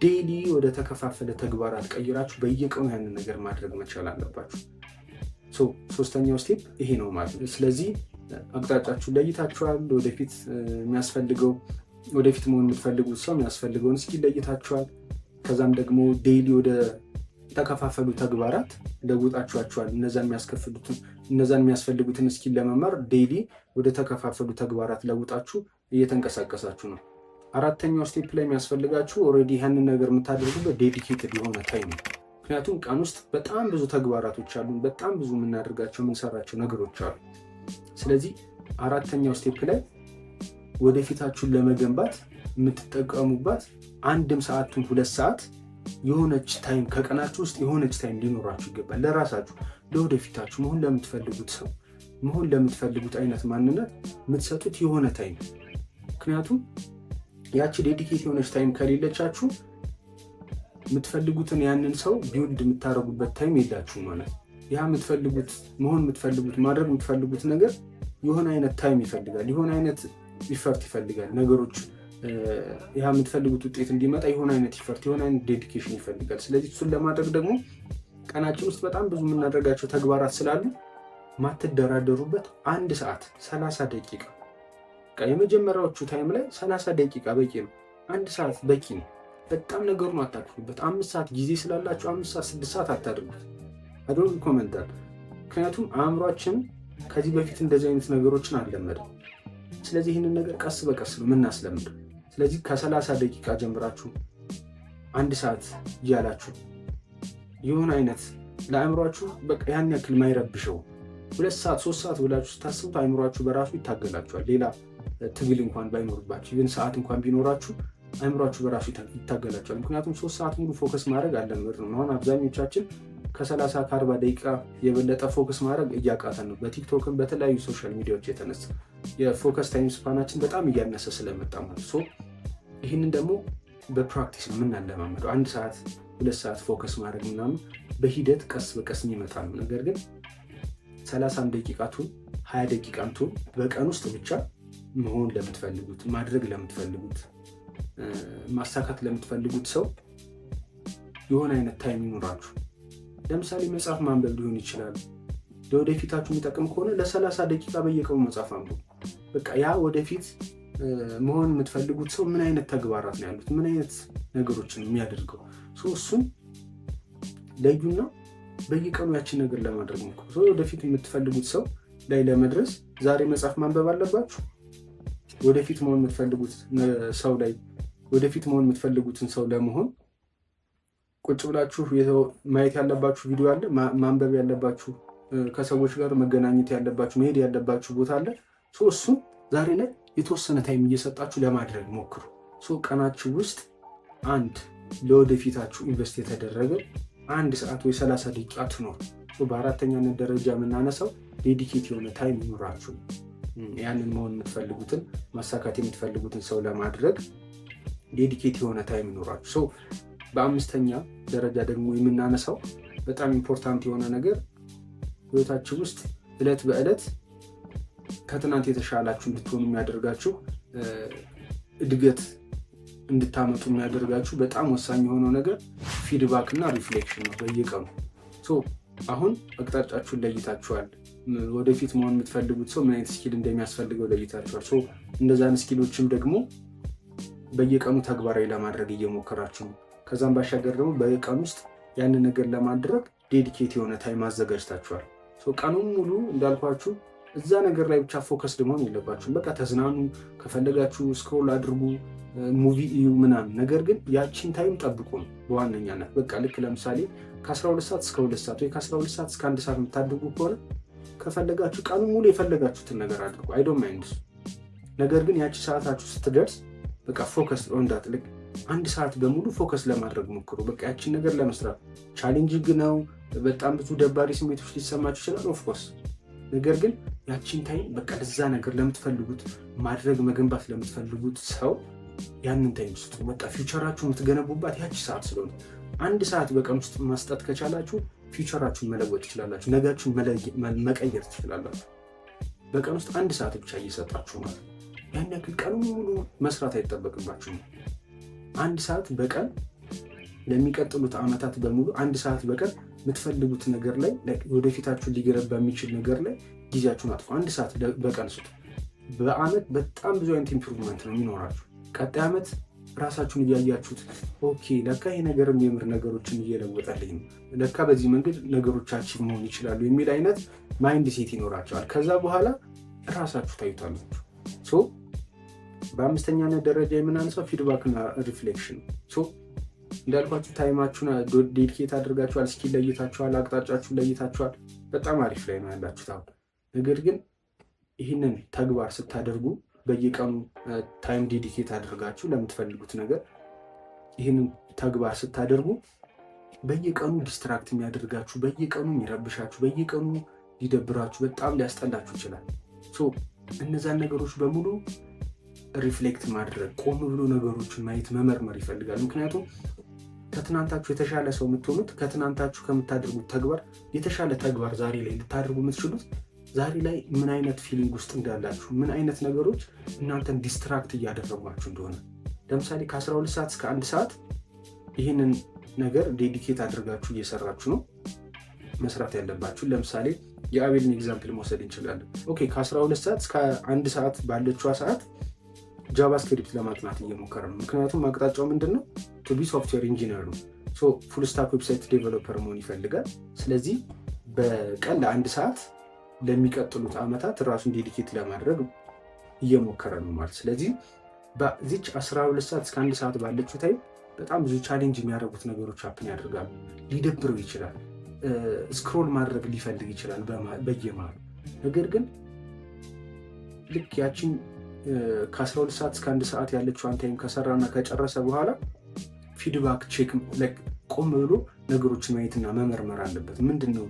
ዴይሊ ወደ ተከፋፈለ ተግባራት ቀይራችሁ በየቀኑ ያንን ነገር ማድረግ መቻል አለባችሁ። 3ኛው ስቴፕ ይሄ ነው ማለት ነው። ስለዚህ አቅጣጫችሁን ለይታችኋል። ወደፊት መሆን የምትፈልጉት ሰው የሚያስፈልገውን ስኪል ለይታችኋል። ከዛም ደግሞ ዴይሊ ወደ ተከፋፈሉ ተግባራት ለውጣችኋል። እነዛን የሚያስፈልጉትን ስኪል ለመማር ዴይሊ ወደ ተከፋፈሉ ተግባራት ለውጣችሁ እየተንቀሳቀሳችሁ ነው። 4ኛው ስቴፕ ላይ የሚያስፈልጋችሁ ኦልሬዲ ያንን ነገር የምታደርጉበት ዴዲኬትድ የሆነ ታይም ነው። ምክንያቱም ቀን ውስጥ በጣም ብዙ ተግባራቶች አሉ፣ በጣም ብዙ የምናደርጋቸው የምንሰራቸው ነገሮች አሉ። ስለዚህ 4ኛው ስቴፕ ላይ ወደፊታችሁን ለመገንባት የምትጠቀሙባት 1 ሰዓቱን 2 ሰዓት የሆነች ታይም ከቀናችሁ ውስጥ የሆነች ታይም ሊኖራችሁ ይገባል። ለራሳችሁ ለወደፊታችሁ መሆን ለምትፈልጉት ሰው መሆን ለምትፈልጉት አይነት ማንነት የምትሰጡት የሆነ ታይም። ምክንያቱም ያቺ ዴዲኬት የሆነች ታይም ከሌለቻችሁ የምትፈልጉትን ያንን ሰው ቢውልድ የምታደርጉበት ታይም የላችሁም ማለት። ያ የምትፈልጉት መሆን የምትፈልጉት ማድረግ የምትፈልጉት ነገር የሆነ አይነት ታይም ይፈልጋል፣ የሆነ አይነት ኢፈርት ይፈልጋል። ነገሮች ያ የምትፈልጉት ውጤት እንዲመጣ የሆነ አይነት ኢፈርት፣ የሆነ አይነት ዴዲኬሽን ይፈልጋል። ስለዚህ እሱን ለማድረግ ደግሞ ቀናችን ውስጥ በጣም ብዙ የምናደርጋቸው ተግባራት ስላሉ ማትደራደሩበት 1 ሰዓት 30 ደቂቃ። የመጀመሪያዎቹ ታይም ላይ 30 ደቂቃ በቂ ነው። 1 ሰዓት በቂ ነው። በጣም ነገሩን አታክፉበት። 5 ሰዓት ጊዜ ስላላችሁ 5 ሰዓት 6 ሰዓት አታድርጉት። አዶን ኮመንታል። ምክንያቱም አእምሯችን ከዚህ በፊት እንደዚህ አይነት ነገሮችን አልለመደም። ስለዚህ ይህንን ነገር ቀስ በቀስ ነው የምናስለምደው። ስለዚህ ከ30 ደቂቃ ጀምራችሁ 1 ሰዓት እያላችሁ የሆነ አይነት ለአእምሯችሁ በቃ ያን ያክል ማይረብሸው 2 ሰዓት 3 ሰዓት ብላችሁ ስታስቡት አእምሯችሁ በራሱ ይታገላችኋል። ሌላ ትግል እንኳን ባይኖርባችሁ ግን ሰዓት እንኳን ቢኖራችሁ አእምሯችሁ በራሱ ይታገላችኋል። ምክንያቱም 3 ሰዓት ሙሉ ፎከስ ማድረግ አለመድ ነው። አሁን አብዛኞቻችን ከ30 ከ40 ደቂቃ የበለጠ ፎከስ ማድረግ እያቃተን ነው። በቲክቶክም በተለያዩ ሶሻል ሚዲያዎች የተነሳ የፎከስ ታይም ስፓናችን በጣም እያነሰ ስለመጣ ማለት ነው። ይህንን ደግሞ በፕራክቲስ ነው የምናለማመደው። 1 ሰዓት 2 ሰዓት ፎከስ ማድረግ ምናምን በሂደት ቀስ በቀስ የሚመጣ ነው። ነገር ግን 30 ደቂቃቱን 20 ደቂቃቱን በቀን ውስጥ ብቻ መሆን ለምትፈልጉት ማድረግ ለምትፈልጉት ማሳካት ለምትፈልጉት ሰው የሆነ አይነት ታይም ይኖራችሁ። ለምሳሌ መጽሐፍ ማንበብ ሊሆን ይችላል። ለወደፊታችሁ የሚጠቅም ከሆነ ለ30 ደቂቃ በየቀኑ መጽሐፍ አንብቡ። በቃ ያ ወደፊት መሆን የምትፈልጉት ሰው ምን አይነት ተግባራት ነው ያሉት፣ ምን አይነት ነገሮችን የሚያደርገው እሱን ለዩና በየቀኑ ያችን ነገር ለማድረግ ሞክሩ። ወደፊት የምትፈልጉት ሰው ላይ ለመድረስ ዛሬ መጽሐፍ ማንበብ አለባችሁ። ወደፊት መሆን የምትፈልጉት ሰው ላይ ወደፊት መሆን የምትፈልጉትን ሰው ለመሆን ቁጭ ብላችሁ ማየት ያለባችሁ ቪዲዮ አለ፣ ማንበብ ያለባችሁ፣ ከሰዎች ጋር መገናኘት ያለባችሁ፣ መሄድ ያለባችሁ ቦታ አለ። እሱን ዛሬ ላይ የተወሰነ ታይም እየሰጣችሁ ለማድረግ ሞክሩ። ቀናችሁ ውስጥ አንድ ለወደፊታችሁ ኢንቨስት የተደረገ 1 ሰዓት ወይ 30 ደቂቃ ትኖር። በአራተኛነት ደረጃ የምናነሳው ዴዲኬት የሆነ ታይም ይኖራችሁ። ያንን መሆን የምትፈልጉትን ማሳካት የምትፈልጉትን ሰው ለማድረግ ዴዲኬት የሆነ ታይም ይኖራችሁ። በአምስተኛ ደረጃ ደግሞ የምናነሳው በጣም ኢምፖርታንት የሆነ ነገር ህይወታችሁ ውስጥ እለት በእለት ከትናንት የተሻላችሁ እንድትሆኑ የሚያደርጋችሁ እድገት እንድታመጡ የሚያደርጋችሁ በጣም ወሳኝ የሆነው ነገር ፊድባክ እና ሪፍሌክሽን ነው በየቀኑ። አሁን አቅጣጫችሁን ለይታችኋል። ወደፊት መሆን የምትፈልጉት ሰው ምን አይነት ስኪል እንደሚያስፈልገው ለይታችኋል። እንደዛን ስኪሎችም ደግሞ በየቀኑ ተግባራዊ ለማድረግ እየሞከራችሁ ነው። ከዛም ባሻገር ደግሞ በቀን ውስጥ ያንን ነገር ለማድረግ ዴዲኬት የሆነ ታይም አዘጋጅታችኋል። ቀኑን ሙሉ እንዳልኳችሁ እዛ ነገር ላይ ብቻ ፎከስ መሆን የለባችሁም። በቃ ተዝናኑ፣ ከፈለጋችሁ ስክሮል አድርጉ፣ ሙቪ እዩ ምናምን። ነገር ግን ያቺን ታይም ጠብቁ ነው በዋነኛነት። በቃ ልክ ለምሳሌ ከ12 ሰዓት እስከ 2 ሰዓት ወይ ከ12 ሰዓት እስከ 1 ሰዓት የምታደርጉ ከሆነ ከፈለጋችሁ ቀኑን ሙሉ የፈለጋችሁትን ነገር አድርጉ። አይ ዶንት ማይንድ። ነገር ግን ያቺ ሰዓታችሁ ስትደርስ በቃ ፎከስ ኦንዳት ልክ 1 ሰዓት በሙሉ ፎከስ ለማድረግ ሞክሩ። በቃ ያቺን ነገር ለመስራት ቻሌንጂንግ ነው። በጣም ብዙ ደባሪ ስሜቶች ሊሰማችሁ ይችላል ኦፍኮርስ። ነገር ግን ያቺን ታይም በቃ ለዛ ነገር ለምትፈልጉት ማድረግ መገንባት ለምትፈልጉት ሰው ያንን ታይም ስጡ። በቃ ፊውቸራችሁ የምትገነቡባት ያቺ ሰዓት ስለሆነ 1 ሰዓት በቀን ውስጥ ማስጣት ከቻላችሁ ፊውቸራችሁን መለወጥ ትችላላችሁ። ነጋችሁን መቀየር ትችላላችሁ። በቀን ውስጥ 1 ሰዓት ብቻ እየሰጣችሁ ማለት ያን ያክል ቀኑ ሙሉ መስራት አይጠበቅባችሁም። 1 ሰዓት በቀን ለሚቀጥሉት ዓመታት በሙሉ 1 ሰዓት በቀን የምትፈልጉት ነገር ላይ ወደፊታችሁን ሊገነባ የሚችል ነገር ላይ ጊዜያችሁን አጥፉ። 1 ሰዓት በቀን ስጡ። በአመት በጣም ብዙ አይነት ኢምፕሩቭመንት ነው የሚኖራችሁ። ቀጣይ ዓመት ራሳችሁን እያያችሁት ኦኬ ለካ ይሄ ነገርም የምር ነገሮችን እየለወጠልኝ ነው፣ ለካ በዚህ መንገድ ነገሮቻችን መሆን ይችላሉ የሚል አይነት ማይንድ ሴት ይኖራቸዋል። ከዛ በኋላ ራሳችሁ ታዩታላችሁ። በአምስተኛነት ደረጃ የምናነሳው ፊድባክ እና ሪፍሌክሽን። እንዳልኳችሁ ታይማችሁን ዴዲኬት አድርጋችኋል፣ ስኪል ለይታችኋል፣ አቅጣጫችሁን ለይታችኋል። በጣም አሪፍ ላይ ነው ያላችሁት አሁን። ነገር ግን ይህንን ተግባር ስታደርጉ በየቀኑ ታይም ዴዲኬት አድርጋችሁ ለምትፈልጉት ነገር ይህንን ተግባር ስታደርጉ በየቀኑ ዲስትራክት የሚያደርጋችሁ፣ በየቀኑ የሚረብሻችሁ፣ በየቀኑ ሊደብራችሁ፣ በጣም ሊያስጠላችሁ ይችላል። እነዛን ነገሮች በሙሉ ሪፍሌክት ማድረግ፣ ቆም ብሎ ነገሮችን ማየት መመርመር ይፈልጋል። ምክንያቱም ከትናንታችሁ የተሻለ ሰው የምትሆኑት ከትናንታችሁ ከምታደርጉት ተግባር የተሻለ ተግባር ዛሬ ላይ ልታደርጉ የምትችሉት ዛሬ ላይ ምን አይነት ፊሊንግ ውስጥ እንዳላችሁ፣ ምን አይነት ነገሮች እናንተን ዲስትራክት እያደረጓችሁ እንደሆነ። ለምሳሌ ከ12 ሰዓት እስከ 1 ሰዓት ይህንን ነገር ዴዲኬት አድርጋችሁ እየሰራችሁ ነው መስራት ያለባችሁ። ለምሳሌ የአቤልን ኤግዛምፕል መውሰድ እንችላለን። ኦኬ ከ12 ሰዓት እስከ 1 ሰዓት ባለችዋ ሰዓት ጃቫስክሪፕት ለማጥናት እየሞከረ ነው። ምክንያቱም አቅጣጫው ምንድነው? ቱ ቢ ሶፍትዌር ኢንጂነር ነው። ፉል ስታክ ዌብሳይት ዴቨሎፐር መሆን ይፈልጋል። ስለዚህ በቀን ለ1 ሰዓት ለሚቀጥሉት ዓመታት ራሱን ዴዲኬት ለማድረግ እየሞከረ ነው ማለት። ስለዚህ በዚች 12 ሰዓት እስከ 1 ሰዓት ባለችው ታይም በጣም ብዙ ቻሌንጅ የሚያደርጉት ነገሮች ሀፕን ያደርጋሉ። ሊደብረው ይችላል፣ ስክሮል ማድረግ ሊፈልግ ይችላል በየመሃሉ። ነገር ግን ልክ ያችን ከ12 ሰዓት እስከ 1 ሰዓት ያለችውን ታይም ከሰራና ከጨረሰ በኋላ ፊድባክ ቼክ ቆም ብሎ ነገሮችን ማየትና መመርመር አለበት። ለምንድነው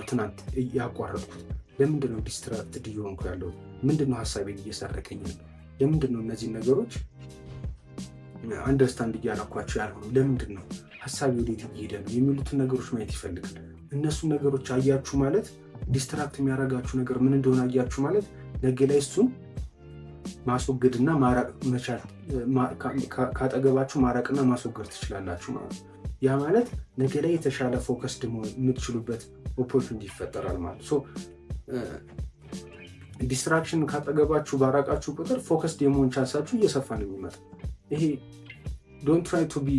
ትናንት ያቋረጥኩት? ለምንድነው ዲስትራክትድ እየሆንኩ ያለው? ምንድነው ሀሳቤን እየሰረቀኝ ነው? ለምንድነው እነዚህን ነገሮች አንደርስታንድ እያላኳቸው ያልሆነው? ለምንድነው ሀሳቤ ወዴት እየሄደ ነው የሚሉትን ነገሮች ማየት ይፈልጋል። እነሱን ነገሮች አያችሁ ማለት ዲስትራክት የሚያደርጋችሁ ነገር ምን እንደሆነ አያችሁ ማለት ነገ ላይ እሱን ማስወገድና ማራቅ መቻል፣ ካጠገባችሁ ማራቅና ማስወገድ ትችላላችሁ ማለት ነው። ያ ማለት ነገ ላይ የተሻለ ፎከስ የምትችሉበት ኦፖርቹኒቲ ይፈጠራል ማለት ነው። ዲስትራክሽን ካጠገባችሁ ባራቃችሁ ቁጥር ፎከስ የመሆን ቻንሳችሁ እየሰፋ ነው የሚመጣ። ይሄ ዶንት ትራይ ቱ ቢ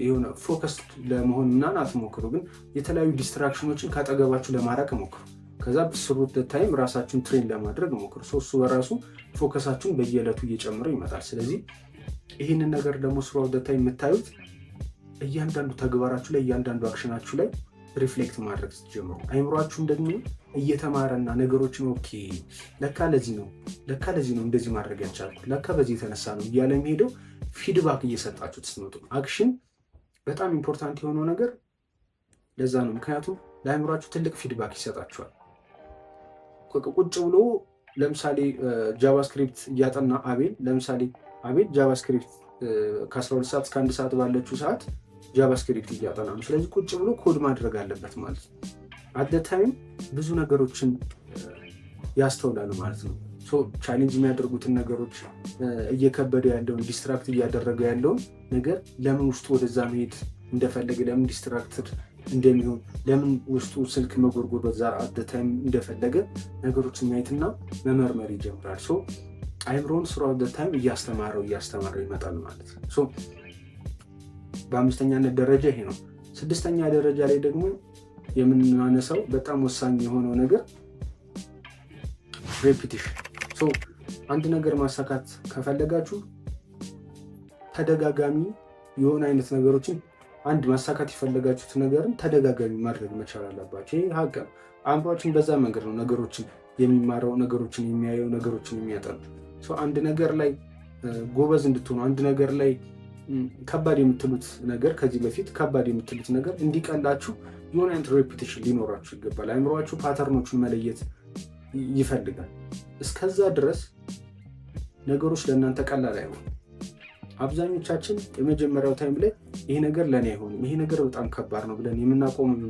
የሆነ ፎከስ ለመሆን ምናምን አትሞክሩ፣ ግን የተለያዩ ዲስትራክሽኖችን ካጠገባችሁ ለማራቅ ሞክሩ። ከዛ ብስሩት ታይም ራሳችሁን ትሬን ለማድረግ ሞክሩ። እሱ በራሱ ፎከሳችሁን በየዕለቱ እየጨመረ ይመጣል። ስለዚህ ይህንን ነገር ደግሞ ስሩት ታይም የምታዩት እያንዳንዱ ተግባራችሁ ላይ እያንዳንዱ አክሽናችሁ ላይ ሪፍሌክት ማድረግ ስትጀምሩ አይምሯችሁም ደግሞ እየተማረና ነገሮችን ኦኬ ለካ ለዚህ ነው እንደዚህ ማድረግ ያልቻልኩት፣ ለካ በዚህ የተነሳ ነው እያለ የሚሄደው ፊድባክ እየሰጣችሁ ስትመጡ። አክሽን በጣም ኢምፖርታንት የሆነው ነገር ለዛ ነው። ምክንያቱም ለአእምሯችሁ ትልቅ ፊድባክ ይሰጣችኋል። ቁጭ ብሎ ለምሳሌ ጃቫስክሪፕት እያጠና ለምሳሌ አቤል ጃቫስክሪፕት ከ12 ሰዓት እስከ 1 ሰዓት ባለችው ሰዓት ጃቫስክሪፕት እያጠና ነው። ስለዚህ ቁጭ ብሎ ኮድ ማድረግ አለበት ማለት ነው። አት ታይም ብዙ ነገሮችን ያስተውላሉ ማለት ነው። ቻሌንጅ የሚያደርጉትን ነገሮች እየከበደ ያለውን ዲስትራክት እያደረገ ያለውን ነገር ለምን ውስጡ ወደዛ መሄድ እንደፈለገ፣ ለምን ዲስትራክትድ እንደሚሆን፣ ለምን ውስጡ ስልክ መጎርጎር በዛ አት ታይም እንደፈለገ ነገሮችን ማየትና መመርመር ይጀምራል። አይምሮን ስሩ አት ታይም እያስተማረው ይመጣል ማለት ነው። በአምስተኛነት ደረጃ ይሄ ነው። ስድስተኛ ደረጃ ላይ ደግሞ የምናነሳው በጣም ወሳኝ የሆነው ነገር ሬፒቲሽን። አንድ ነገር ማሳካት ከፈለጋችሁ ተደጋጋሚ የሆነ አይነት ነገሮችን አንድ ማሳካት የፈለጋችሁት ነገርን ተደጋጋሚ ማድረግ መቻል አለባችሁ። ይህ ሀቅ ነው። አእምሯችን በዛ መንገድ ነው ነገሮችን የሚማረው፣ ነገሮችን የሚያየው፣ ነገሮችን የሚያጠኑ። አንድ ነገር ላይ ጎበዝ እንድትሆኑ፣ አንድ ነገር ላይ ከባድ የምትሉት ነገር ከዚህ በፊት ከባድ የምትሉት ነገር እንዲቀላችሁ የሆነ አይነት ሬፒቲሽን ሊኖራችሁ ይገባል። አእምሯችሁ ፓተርኖቹን መለየት ይፈልጋል። እስከዛ ድረስ ነገሮች ለእናንተ ቀላል አይሆኑም። አብዛኞቻችን የመጀመሪያው ታይም ላይ ይሄ ነገር ለእኔ አይሆንም፣ ይሄ ነገር በጣም ከባድ ነው ብለን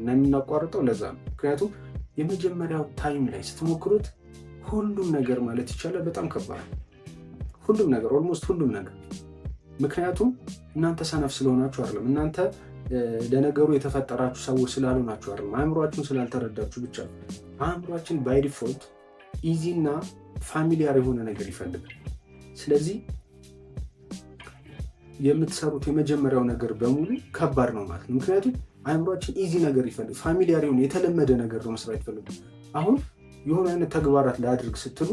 የምናቋርጠው ለዛ ነው። ምክንያቱም የመጀመሪያው ታይም ላይ ስትሞክሩት ሁሉም ነገር ማለት ይቻላል በጣም ከባድ ነው። ሁሉም ነገር ኦልሞስት ሁሉም ነገር። ምክንያቱም እናንተ ሰነፍ ስለሆናችሁ አይደለም፣ እናንተ ለነገሩ የተፈጠራችሁ ሰዎች ስላልሆናችሁ አይደለም፣ አእምሯችሁን ስላልተረዳችሁ ብቻ ነው። አእምሯችን ባይ ዲፎልት ኢዚ እና ፋሚሊያር የሆነ ነገር ይፈልጋል። ስለዚህ የምትሰሩት የመጀመሪያው ነገር በሙሉ ከባድ ነው ማለት ነው። ምክንያቱም አእምሯችን ኢዚ ነገር ይፈልግ፣ ፋሚሊያር የሆነ የተለመደ ነገር ነው መስራት ይፈልግ። አሁን የሆነ አይነት ተግባራት ላድርግ ስትሉ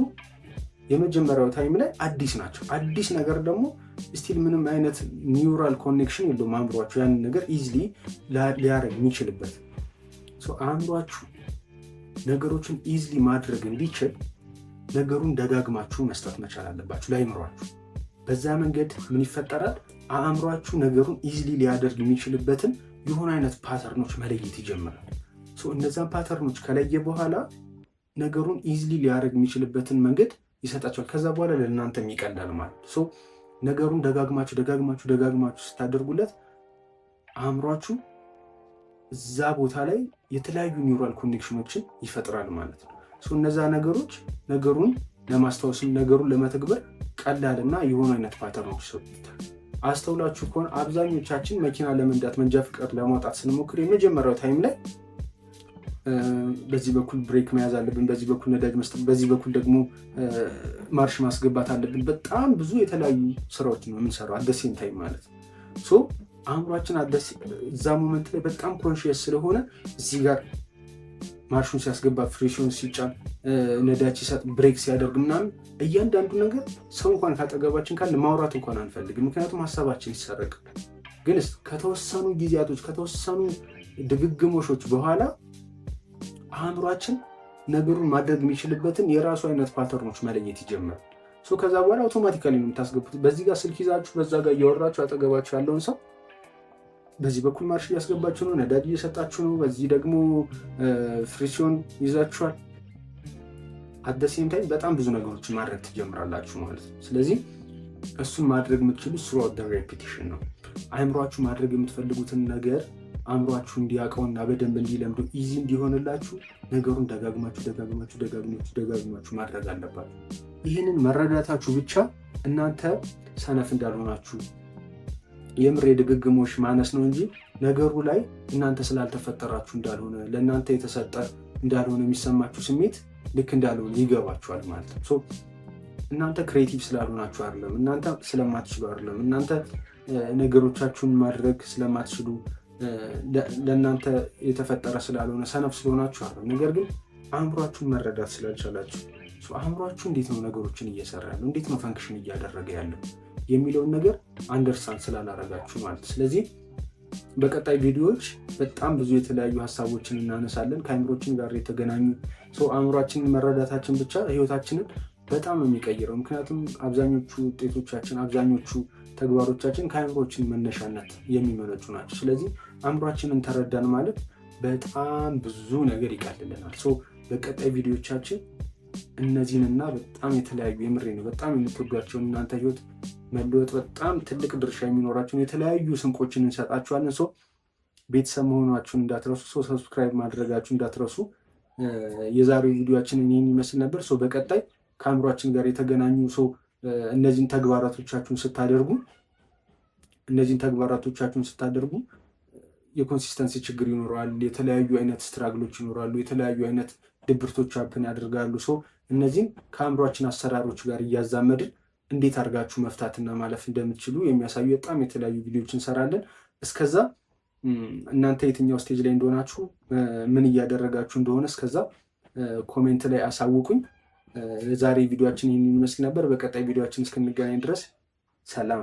የመጀመሪያው ታይም ላይ አዲስ ናቸው። አዲስ ነገር ደግሞ ስቲል ምንም አይነት ኒውራል ኮኔክሽን የለውም አእምሯችሁ ያንን ነገር ኢዚሊ ሊያደርግ የሚችልበት። አእምሯችሁ ነገሮችን ኢዚሊ ማድረግ እንዲችል ነገሩን ደጋግማችሁ መስጠት መቻል አለባችሁ ለአእምሯችሁ። በዛ መንገድ ምን ይፈጠራል? አእምሯችሁ ነገሩን ኢዚሊ ሊያደርግ የሚችልበትን የሆነ አይነት ፓተርኖች መለየት ይጀምራል። እነዛን ፓተርኖች ከለየ በኋላ ነገሩን ኢዚሊ ሊያደርግ የሚችልበትን መንገድ ይሰጣቸዋል። ከዛ በኋላ ለእናንተም ይቀላል ማለት ነው። ነገሩን ደጋግማችሁ ስታደርጉለት አእምሯችሁ እዛ ቦታ ላይ የተለያዩ ኒውራል ኮኔክሽኖችን ይፈጥራል ማለት ነው። እነዛ ነገሮች ነገሩን ለማስታወስም ነገሩን ለመተግበር ቀላልና የሆኑ አይነት ፓተርኖች ይሰጡታል። አስተውላችሁ ከሆነ አብዛኞቻችን መኪና ለመንዳት መንጃ ፍቃድ ለማውጣት ስንሞክር የመጀመሪያው ታይም ላይ በዚህ በኩል ብሬክ መያዝ አለብን፣ በዚህ በኩል ነዳጅ መስጠት፣ በዚህ በኩል ደግሞ ማርሽ ማስገባት አለብን። በጣም ብዙ የተለያዩ ስራዎች ነው የምንሰራው አደሴም ታይም ማለት ነው። አእምሯችን እዛ ሞመንት ላይ በጣም ኮንሽየስ ስለሆነ እዚህ ጋር ማርሹን ሲያስገባ፣ ፍሬሽን ሲጫን፣ ነዳጅ ሲሰጥ፣ ብሬክ ሲያደርግ ምናምን እያንዳንዱ ነገር ሰው እንኳን ካጠገባችን ካለ ማውራት እንኳን አንፈልግም፣ ምክንያቱም ሀሳባችን ይሰረቃል። ግን ከተወሰኑ ጊዜያቶች ከተወሰኑ ድግግሞሾች በኋላ አእምሯችን ነገሩን ማድረግ የሚችልበትን የራሱ አይነት ፓተርኖች መለየት ይጀምራል። ከዛ በኋላ አውቶማቲካሊ ነው የምታስገቡት። በዚህ ጋር ስልክ ይዛችሁ በዛ ጋር እያወራችሁ አጠገባችሁ ያለውን ሰው በዚህ በኩል ማርሽ እያስገባችሁ ነው፣ ነዳጅ እየሰጣችሁ ነው፣ በዚህ ደግሞ ፍሪሲዮን ይዛችኋል። አደሴም ታይም በጣም ብዙ ነገሮችን ማድረግ ትጀምራላችሁ ማለት ነው። ስለዚህ እሱን ማድረግ የምትችሉ ስሩት ሬፒቲሽን ነው። አእምሯችሁ ማድረግ የምትፈልጉትን ነገር አእምሯችሁ እንዲያውቀውና በደንብ እንዲለምዱ ኢዚ እንዲሆንላችሁ ነገሩን ደጋግማችሁ ማድረግ አለባችሁ። ይህንን መረዳታችሁ ብቻ እናንተ ሰነፍ እንዳልሆናችሁ የምር የድግግሞሽ ማነስ ነው እንጂ ነገሩ ላይ እናንተ ስላልተፈጠራችሁ እንዳልሆነ ለእናንተ የተሰጠ እንዳልሆነ የሚሰማችሁ ስሜት ልክ እንዳልሆነ ይገባችኋል ማለት ነው። እናንተ ክሬቲቭ ስላልሆናችሁ አይደለም፣ እናንተ ስለማትችሉ አይደለም፣ እናንተ ነገሮቻችሁን ማድረግ ስለማትችሉ ለእናንተ የተፈጠረ ስላልሆነ ሰነፍ ስለሆናችሁ አይደለም። ነገር ግን አእምሯችሁን መረዳት ስላልቻላችሁ አእምሯችሁ እንዴት ነው ነገሮችን እየሰራ ያለው፣ እንዴት ነው ፈንክሽን እያደረገ ያለው የሚለውን ነገር አንደርስታንድ ስላላረጋችሁ ማለት። ስለዚህ በቀጣይ ቪዲዮዎች በጣም ብዙ የተለያዩ ሀሳቦችን እናነሳለን ከአእምሮችን ጋር የተገናኙ። አእምሯችንን መረዳታችን ብቻ ህይወታችንን በጣም ነው የሚቀይረው። ምክንያቱም አብዛኞቹ ውጤቶቻችን፣ አብዛኞቹ ተግባሮቻችን ከአእምሮችን መነሻነት የሚመነጩ ናቸው። ስለዚህ አእምሯችንን ተረዳን ማለት በጣም ብዙ ነገር ይቀልልናል። በቀጣይ ቪዲዮቻችን እነዚህንና በጣም የተለያዩ የምሬ ነው በጣም የምትወዷቸውን እናንተ ህይወት መለወጥ በጣም ትልቅ ድርሻ የሚኖራቸውን የተለያዩ ስንቆችን እንሰጣችኋለን። ቤተሰብ መሆናችሁን እንዳትረሱ። ሰብስክራይብ ማድረጋችሁ እንዳትረሱ። የዛሬው ቪዲዮችን እኔን ይመስል ነበር። በቀጣይ ከአእምሯችን ጋር የተገናኙ እነዚህን ተግባራቶቻችሁን ስታደርጉ የኮንሲስተንሲ ችግር ይኖረዋል። የተለያዩ አይነት ስትራግሎች ይኖራሉ። የተለያዩ አይነት ድብርቶች አፕን ያደርጋሉ። እነዚህን ከአእምሯችን አሰራሮች ጋር እያዛመድን እንዴት አድርጋችሁ መፍታትና ማለፍ እንደምትችሉ የሚያሳዩ በጣም የተለያዩ ቪዲዮዎች እንሰራለን። እስከዛ እናንተ የትኛው ስቴጅ ላይ እንደሆናችሁ ምን እያደረጋችሁ እንደሆነ እስከዛ ኮሜንት ላይ አሳውቁኝ። ዛሬ ቪዲዮችን ይህን ይመስል ነበር። በቀጣይ ቪዲዮችን እስክንገናኝ ድረስ ሰላም።